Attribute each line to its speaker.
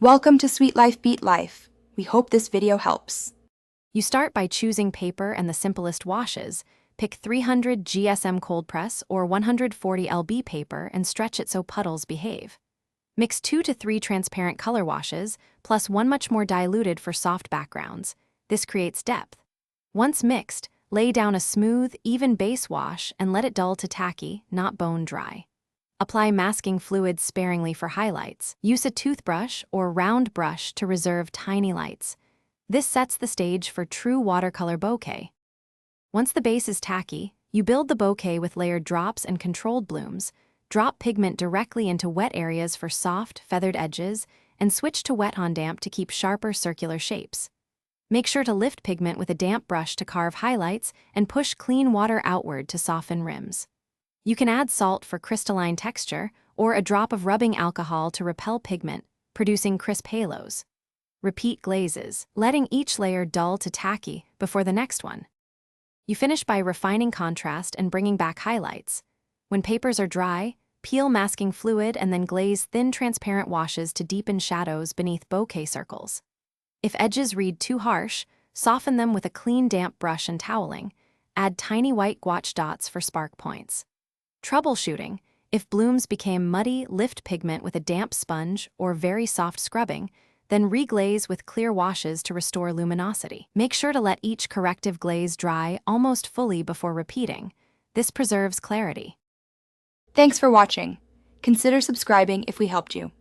Speaker 1: Welcome to Sweet Life Beat Life. We hope this video helps.
Speaker 2: You start by choosing paper and the simplest washes. Pick 300 GSM cold press or 140 lb paper and stretch it so puddles behave. Mix 2 to 3 transparent color washes, plus one much more diluted for soft backgrounds. This creates depth. Once mixed, lay down a smooth, even base wash and let it dull to tacky, not bone dry. Apply masking fluid sparingly for highlights. Use a toothbrush or round brush to reserve tiny lights. This sets the stage for true watercolor bokeh. Once the base is tacky, you build the bokeh with layered drops and controlled blooms. Drop pigment directly into wet areas for soft, feathered edges, and switch to wet on damp to keep sharper circular shapes. Make sure to lift pigment with a damp brush to carve highlights and push clean water outward to soften rims. You can add salt for crystalline texture or a drop of rubbing alcohol to repel pigment, producing crisp halos. Repeat glazes, letting each layer dull to tacky before the next one. You finish by refining contrast and bringing back highlights. When papers are dry, peel masking fluid and then glaze thin transparent washes to deepen shadows beneath bokeh circles. If edges read too harsh, soften them with a clean damp brush and toweling. Add tiny white gouache dots for spark points. Troubleshooting: if blooms became muddy, lift pigment with a damp sponge or very soft scrubbing, then reglaze with clear washes to restore luminosity. Make sure to let each corrective glaze dry almost fully before repeating. This preserves clarity.
Speaker 1: Thanks for watching. Consider subscribing if we helped you.